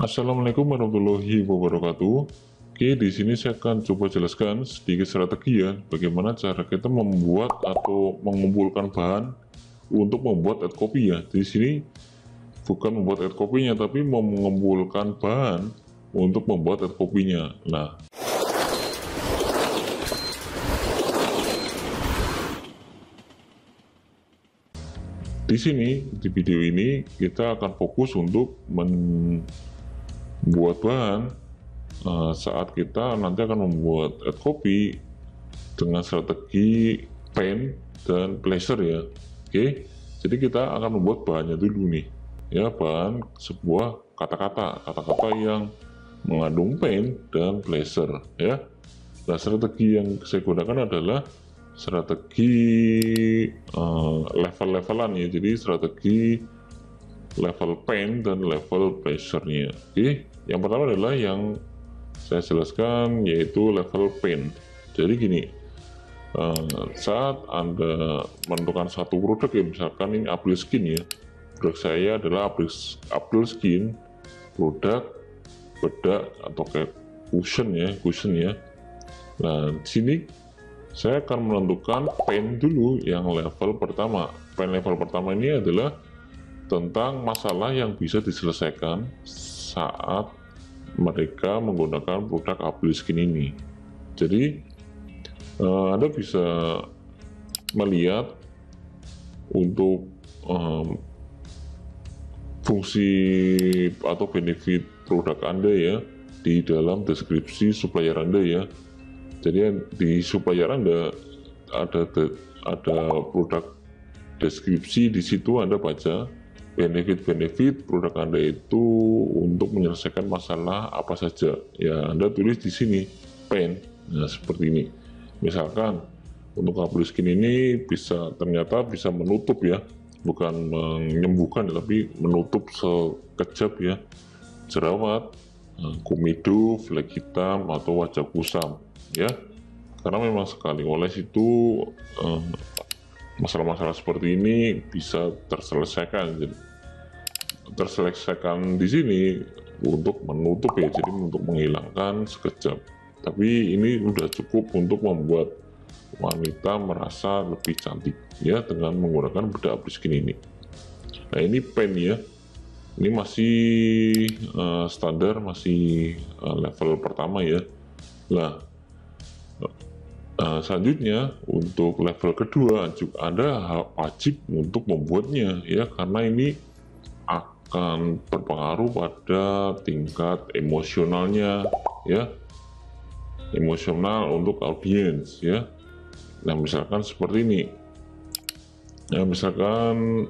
Assalamualaikum warahmatullahi wabarakatuh. Oke, di sini saya akan coba jelaskan sedikit strategi ya, bagaimana cara kita membuat atau mengumpulkan bahan untuk membuat ad copy ya. Di sini bukan membuat ad copy-nya, tapi mengumpulkan bahan untuk membuat ad copy-nya. Nah, di sini di video ini kita akan fokus untuk membuat bahan saat kita nanti akan membuat ad copy dengan strategi pen dan placer ya. Oke, jadi kita akan membuat bahannya dulu nih ya, bahan sebuah kata-kata yang mengandung pen dan placer ya. Nah, strategi yang saya gunakan adalah strategi level-levelan ya, jadi strategi level pen dan level placer-nya. Oke, yang pertama adalah yang saya jelaskan yaitu level pen. Jadi gini, saat Anda menentukan satu produk ya, misalkan ini April Skin ya, produk saya adalah April Skin, produk bedak atau kayak cushion ya. Nah, di sini saya akan menentukan pen dulu yang level pertama. Pen level pertama ini adalah tentang masalah yang bisa diselesaikan saat mereka menggunakan produk April Skin ini. Jadi Anda bisa melihat untuk fungsi atau benefit produk Anda ya di dalam deskripsi supplier Anda ya. Jadi di supplier Anda ada produk deskripsi, di situ Anda baca benefit produk Anda itu untuk menyelesaikan masalah apa saja ya, Anda tulis di sini pen. Nah, seperti ini misalkan untuk April Skin ini ternyata bisa menutup ya, bukan menyembuhkan tapi menutup sekejap ya, jerawat, komedo, flek hitam atau wajah kusam ya, karena memang sekali oles itu masalah-masalah seperti ini bisa terselesaikan di sini untuk menutup ya, jadi untuk menghilangkan sekejap. Tapi ini sudah cukup untuk membuat wanita merasa lebih cantik ya dengan menggunakan bedak April Skin ini. Nah, ini pen ya, ini masih standar, masih level pertama ya. Nah, selanjutnya untuk level kedua Anda wajib untuk membuatnya ya, karena ini akan berpengaruh pada tingkat emosionalnya ya, emosional untuk audiens ya. Nah, misalkan seperti ini ya, misalkan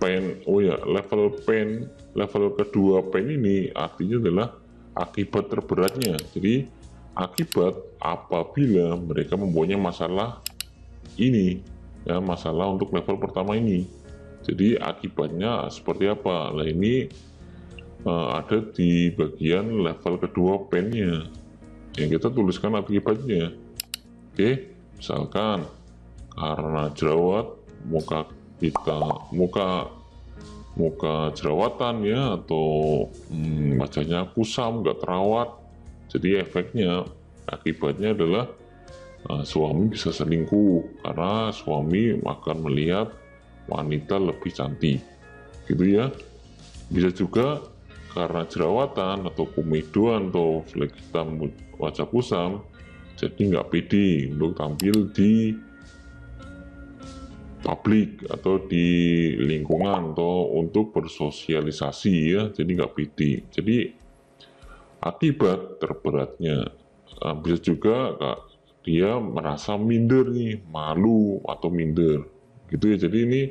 pen, level pen level kedua pen ini artinya adalah akibat terberatnya. Jadi akibat apabila mereka mempunyai masalah ini ya, masalah untuk level pertama ini. Jadi akibatnya seperti apa? Nah, ini ada di bagian level kedua pennya yang kita tuliskan akibatnya. Oke, misalkan karena jerawat muka jerawatan ya, atau wajahnya kusam nggak terawat. Jadi efeknya, akibatnya adalah suami bisa selingkuh karena suami akan melihat wanita lebih cantik gitu ya. Bisa juga karena jerawatan atau komedoan atau flek hitam wajah kusam, jadi nggak pede untuk tampil di publik atau di lingkungan atau untuk bersosialisasi ya, jadi nggak pede. Jadi akibat terberatnya bisa juga dia merasa minder nih, malu atau minder gitu ya. Jadi ini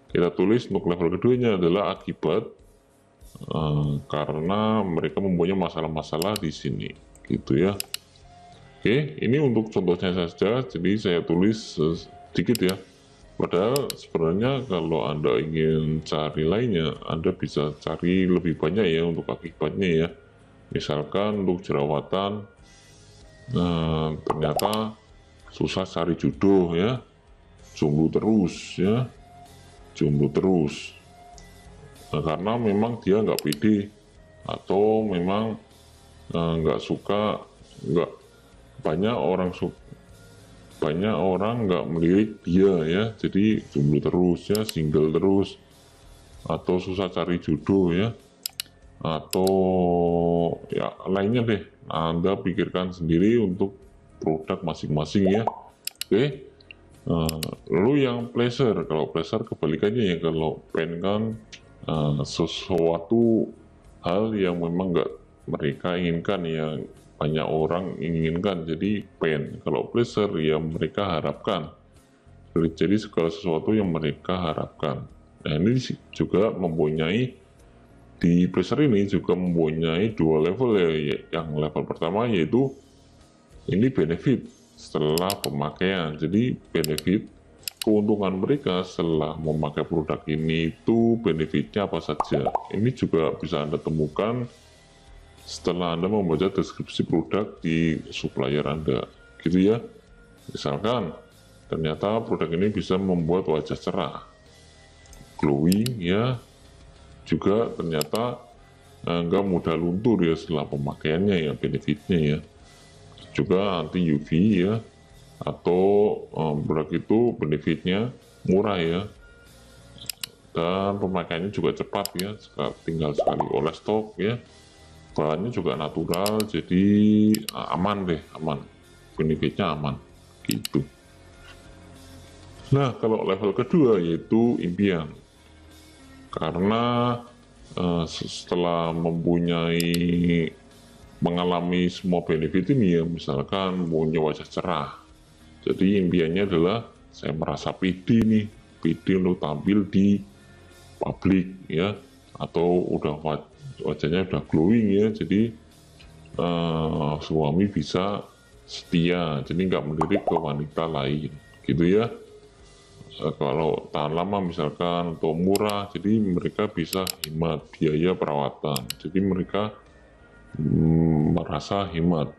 kita tulis untuk level keduanya adalah akibat karena mereka mempunyai masalah-masalah di sini gitu ya. Oke, ini untuk contohnya saja, jadi saya tulis sedikit ya. Padahal sebenarnya kalau Anda ingin cari lainnya, Anda bisa cari lebih banyak ya untuk akibatnya ya. Misalkan untuk jerawatan, ternyata susah cari jodoh ya, jomblo terus ya, jomblo terus. Nah, karena memang dia nggak pede atau memang nggak suka, nggak banyak orang nggak melirik dia ya, jadi jomblo terus ya, single terus, atau susah cari jodoh ya, atau ya lainnya deh. Anda pikirkan sendiri untuk produk masing-masing ya. Oke. Lalu yang pleasure, kalau pleasure kebalikannya ya, kalau pen kan sesuatu hal yang memang nggak mereka inginkan ya, banyak orang inginkan, jadi pen. Kalau pleasure ya mereka harapkan, jadi segala sesuatu yang mereka harapkan. Nah ini juga mempunyai, di pleasure ini juga mempunyai dua level ya. Yang level pertama yaitu ini benefit setelah pemakaian. Jadi benefit, keuntungan mereka setelah memakai produk ini itu benefitnya apa saja. Ini juga bisa Anda temukan setelah Anda membaca deskripsi produk di supplier Anda, gitu ya. Misalkan ternyata produk ini bisa membuat wajah cerah, glowing ya, juga ternyata nggak mudah luntur ya setelah pemakaiannya ya, benefitnya ya, juga anti UV ya, atau produk itu benefitnya murah ya, dan pemakaiannya juga cepat ya, tinggal sekali oles stok ya, bahannya juga natural, jadi aman deh, aman, benefitnya aman gitu. Nah kalau level kedua yaitu impian, karena setelah mengalami semua benefit ini ya, misalkan punya wajah cerah, jadi impiannya adalah saya merasa pede nih, pede untuk tampil di publik ya, atau wajahnya udah glowing ya, jadi suami bisa setia, jadi nggak melirik ke wanita lain gitu ya. Kalau tahan lama misalkan atau murah, jadi mereka bisa hemat biaya perawatan, jadi mereka merasa hemat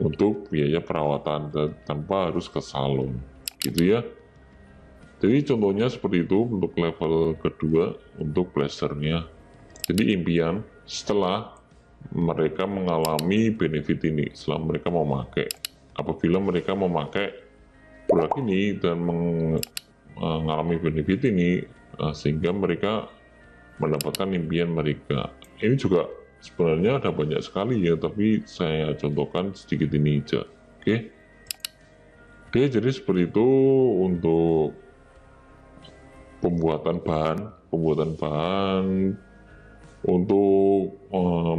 untuk biaya perawatan tanpa harus ke salon gitu ya. Jadi contohnya seperti itu untuk level kedua untuk pleasure-nya. Jadi impian setelah mereka mengalami benefit ini, setelah mereka memakai, apabila mereka memakai produk ini dan mengalami benefit ini, sehingga mereka mendapatkan impian mereka. Ini juga sebenarnya ada banyak sekali ya, tapi saya contohkan sedikit ini aja. Oke. Oke, jadi seperti itu untuk pembuatan bahan untuk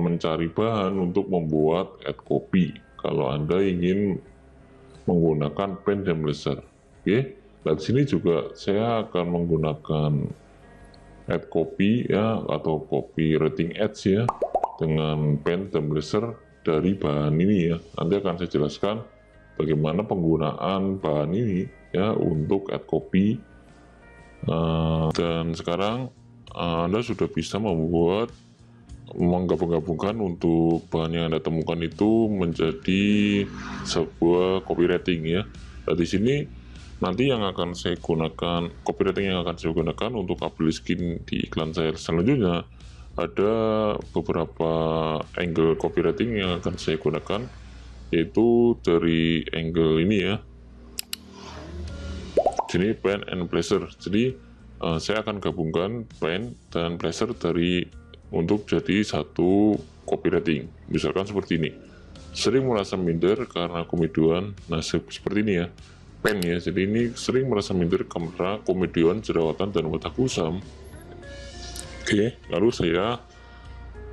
mencari bahan untuk membuat ad copy kalau Anda ingin menggunakan pen dan blazer. Oke. Nah, di sini juga saya akan menggunakan ad copy ya, atau copywriting ads ya, dengan pen dan blazer dari bahan ini ya. Nanti akan saya jelaskan bagaimana penggunaan bahan ini ya untuk ad copy. Dan sekarang Anda sudah bisa menggabungkan untuk bahan yang Anda temukan itu menjadi sebuah copywriting ya. Nah, di sini nanti yang akan saya gunakan, copywriting yang akan saya gunakan untuk skin di iklan saya selanjutnya, ada beberapa angle copywriting yang akan saya gunakan, yaitu dari angle ini ya, sini pen and pleasure. Jadi saya akan gabungkan pen dan pleasure untuk jadi satu copywriting. Misalkan seperti ini, sering merasa minder karena komedian. Nah seperti ini ya, pen ya, jadi ini sering merasa minder karena komedian, jerawatan dan mata kusam. Oke, lalu saya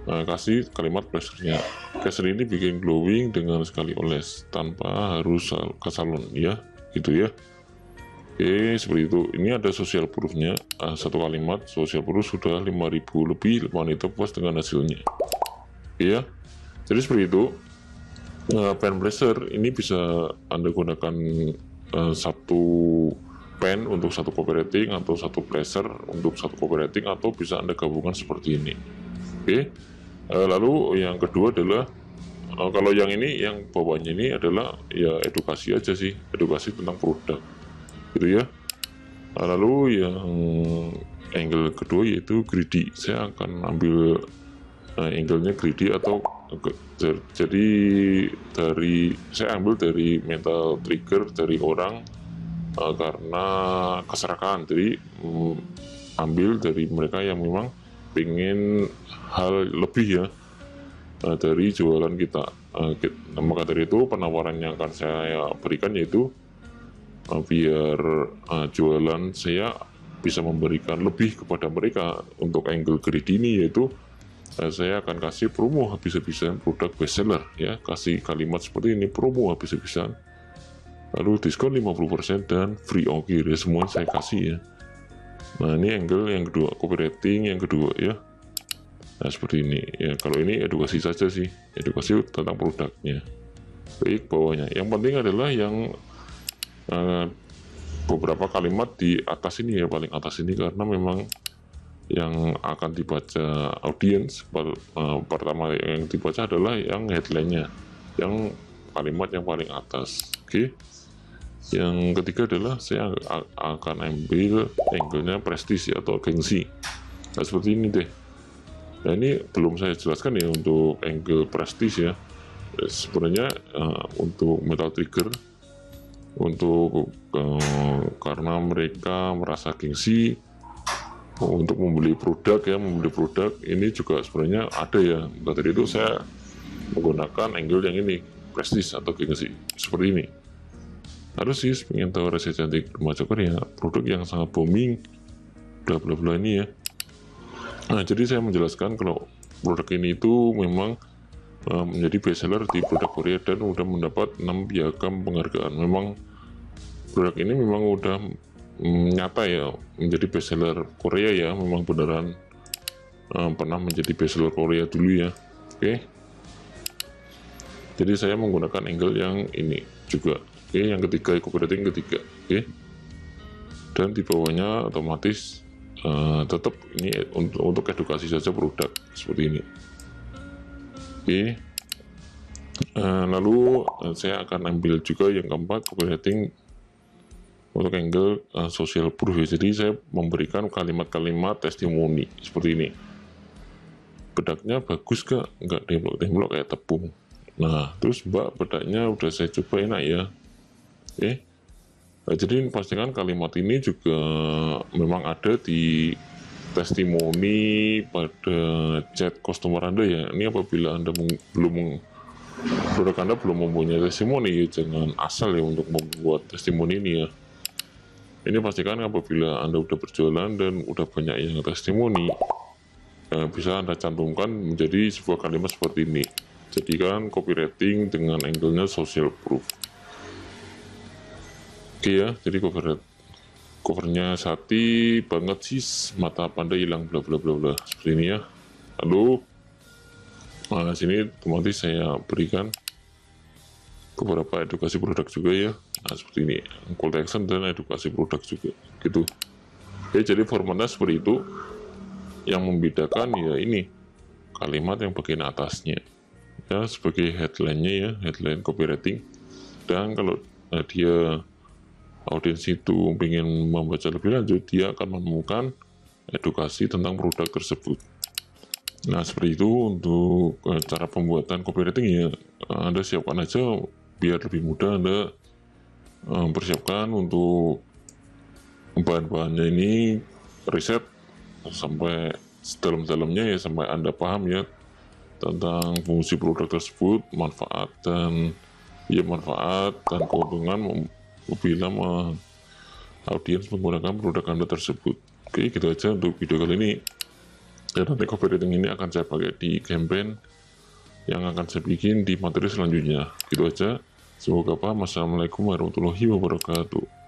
kasih kalimat pleasure-nya. Pleasure ini bikin glowing dengan sekali oles tanpa harus ke salon ya, gitu ya. Oke, seperti itu. Ini ada social proof-nya, satu kalimat social proof sudah 5.000 lebih wanita puas dengan hasilnya. Oke ya, jadi seperti itu. Pen blazer ini bisa Anda gunakan satu pen untuk satu copywriting, atau satu blazer untuk satu copywriting, atau bisa Anda gabungkan seperti ini. Oke, lalu yang kedua adalah kalau yang ini, yang bawahnya ini adalah ya edukasi aja sih, edukasi tentang produk gitu ya. Lalu yang angle kedua yaitu greedy, saya akan ambil angle-nya greedy atau jadi dari saya ambil dari mental trigger dari orang karena keserakahan. Jadi ambil dari mereka yang memang pengen hal lebih ya dari jualan kita. Maka dari itu penawaran yang akan saya berikan yaitu biar jualan saya bisa memberikan lebih kepada mereka. Untuk angle greedy ini yaitu saya akan kasih promo habis-habisan produk bestseller ya, kasih kalimat seperti ini, promo habis-habisan, lalu diskon 50% dan free ongkir ya, semua saya kasih ya. Nah ini angle yang kedua, copywriting yang kedua ya. Nah seperti ini ya, kalau ini edukasi saja sih, edukasi tentang produknya. Baik, bawahnya yang penting adalah yang beberapa kalimat di atas ini ya, paling atas ini, karena memang yang akan dibaca audiens pertama yang dibaca adalah yang headline-nya, yang kalimat yang paling atas. Oke. Yang ketiga adalah saya akan ambil angle-nya prestis atau gengsi. Nah seperti ini deh. Nah ini belum saya jelaskan ya untuk angle prestis ya. Sebenarnya untuk metal trigger, untuk karena mereka merasa gengsi untuk membeli produk ya, ini juga sebenarnya ada ya. Dari itu saya menggunakan angle yang ini, prestis atau gengsi seperti ini. Harus sih pengen tahu rasa cantik remaja Korea, produk yang sangat booming, bla bla bla ini ya. Nah jadi saya menjelaskan kalau produk ini itu memang menjadi bestseller di produk Korea dan udah mendapat 6 piagam penghargaan. Memang produk ini memang udah nyata ya menjadi bestseller Korea ya, memang beneran pernah menjadi bestseller Korea dulu ya. Oke. Jadi saya menggunakan angle yang ini juga. Oke, yang ketiga copywriting ketiga. Oke. Dan di bawahnya otomatis tetap ini untuk edukasi saja produk seperti ini. Oke. Lalu saya akan ambil juga yang keempat, copywriting untuk angle social proof ya. Jadi saya memberikan kalimat-kalimat testimoni seperti ini. Bedaknya bagus gak? Enggak demplok kayak tepung. Nah terus mbak, bedaknya udah saya coba enak ya. Oke. Nah, jadi pastikan kalimat ini juga memang ada di testimoni pada chat customer Anda ya. Ini apabila Anda produk Anda belum mempunyai testimoni ya, jangan asal ya untuk membuat testimoni ini ya. Ini pastikan apabila Anda udah berjualan dan udah banyak yang testimoni, bisa Anda cantumkan menjadi sebuah kalimat seperti ini. Jadikan copywriting dengan angle-nya social proof. Oke ya, jadi covernya Sati banget sih, mata panda hilang bla bla bla bla seperti ini ya. Lalu sini otomatis saya berikan beberapa edukasi produk juga ya. Nah seperti ini, call to action dan edukasi produk juga gitu. Oke, jadi formatnya seperti itu. Yang membedakan ya ini kalimat yang bagian atasnya ya, sebagai headline-nya ya, headline copywriting. Dan kalau dia audiens itu ingin membaca lebih lanjut, dia akan menemukan edukasi tentang produk tersebut. Nah seperti itu untuk cara pembuatan copywriting ya. Anda siapkan aja biar lebih mudah Anda persiapkan untuk bahan-bahannya ini, riset sampai sedalam-dalamnya ya, sampai Anda paham ya tentang fungsi produk tersebut, manfaat dan keuntungan bila audiens menggunakan produk Anda tersebut. Oke, gitu aja untuk video kali ini. Dan nanti copywriting ini akan saya pakai di campaign yang akan saya bikin di materi selanjutnya. Gitu aja. Semoga paham. Assalamualaikum warahmatullahi wabarakatuh.